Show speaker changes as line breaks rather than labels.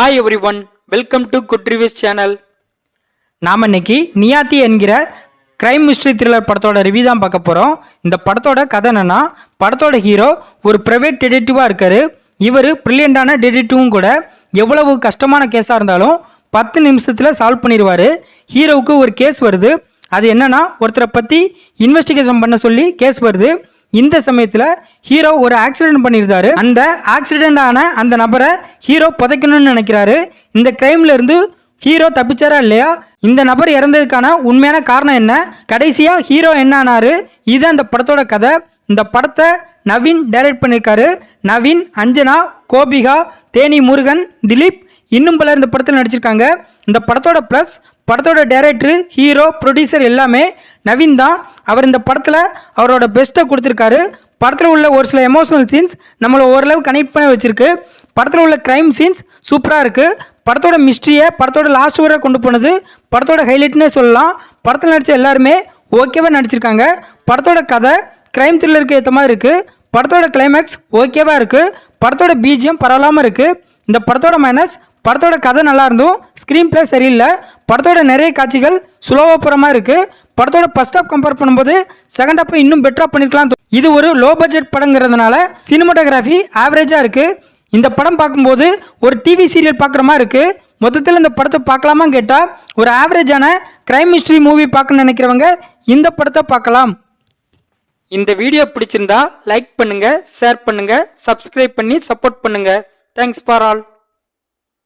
Hi everyone, welcome to Good Reviews channel.
நாம் இன்னைக்கு நியாத்தி என்கிற கிரைம் மிஸ்ட்ரி த்ரில்லர் படத்தோட ரிவ்யூ தான் பார்க்க போகிறோம். இந்த படத்தோட கதை என்னன்னா, படத்தோட ஹீரோ ஒரு ப்ரைவேட் டிடெக்டிவாக இருக்காரு. இவர் ப்ரில்லியண்டான டிடெக்டிவும் கூட. எவ்வளவு கஷ்டமான கேஸாக இருந்தாலும் 10 நிமிஷத்தில் சால்வ் பண்ணிடுவார். ஹீரோவுக்கு ஒரு கேஸ் வருது. அது என்னன்னா, ஒருத்தரை பற்றி இன்வெஸ்டிகேஷன் பண்ண சொல்லி கேஸ் வருது. இந்த சமயத்தில் ஹீரோ ஒரு ஆக்சிடென்ட் பண்ணியிருந்தாரு. அந்த ஆக்சிடென்ட் ஆன அந்த நபரை ஹீரோ புதைக்கணும்னு நினைக்கிறாரு. இந்த கிரைம்ல இருந்து ஹீரோ தப்பிச்சாரா இல்லையா, இந்த நபர் இறந்ததுக்கான உண்மையான காரணம் என்ன, கடைசியா ஹீரோ என்ன ஆனாரு, இது அந்த படத்தோட கதை. இந்த படத்தை நவீன் டைரக்ட் பண்ணியிருக்காரு. நவீன், அஞ்சனா, கோபிகா, தேனி முருகன், திலீப் இன்னும் பலர் இந்த படத்தில் நடிச்சிருக்காங்க. இந்த படத்தோட ப்ளஸ் படத்தோட டைரக்டர், ஹீரோ, ப்ரொடியூசர் எல்லாமே நவீன் தான். அவர் இந்த படத்தில் அவரோட பெஸ்ட்டை கொடுத்துருக்காரு. படத்தில் உள்ள ஒரு சில எமோஷனல் சீன்ஸ் நம்மளை ஓரளவு கனெக்ட் பண்ணி வச்சிருக்கு. படத்தில் உள்ள கிரைம் சீன்ஸ் சூப்பராக இருக்குது. படத்தோட மிஸ்ட்ரியை படத்தோட லாஸ்ட் வரை கொண்டு போனது படத்தோட ஹைலைட்னே சொல்லலாம். படத்தில் நடித்த எல்லாருமே ஓகேவாக நடிச்சிருக்காங்க. படத்தோட கதை கிரைம் த்ரில்லருக்கு ஏற்ற மாதிரி இருக்குது. படத்தோட கிளைமேக்ஸ் ஓகேவாக இருக்குது. படத்தோட பிஜிஎம் பரவாயில்லாமல் இருக்குது. இந்த படத்தோட மைனஸ், படத்தோட கதை நல்லா இருந்தும் ஸ்க்ரீன் பிளே சரியில்லை. படத்தோட நிறைய காட்சிகள் ஸ்லோவாக போகிற மாதிரி இருக்குது. படத்தோட ஃபர்ஸ்ட் ஹாப் கம்பேர் பண்ணும்போது செகண்ட் ஹாப் இன்னும் பெட்டராக பண்ணிருக்கலாம். இது ஒரு லோ பட்ஜெட் படங்கிறதுனால சினிமாட்டோகிராஃபி ஆவரேஜாக இருக்குது. இந்த படம் பார்க்கும்போது ஒரு டிவி சீரியல் பார்க்குற மாதிரி இருக்குது. மொத்தத்தில் இந்த படத்தை பார்க்கலாமான்னு கேட்டால், ஒரு ஆவரேஜான கிரைம் மிஸ்ட்ரி மூவி பார்க்கணும்னு நினைக்கிறவங்க இந்த படத்தை பார்க்கலாம்.
இந்த வீடியோ பிடிச்சிருந்தா லைக் பண்ணுங்க, ஷேர் பண்ணுங்க, சப்ஸ்கிரைப் பண்ணி சப்போர்ட் பண்ணுங்க. Thanks for all.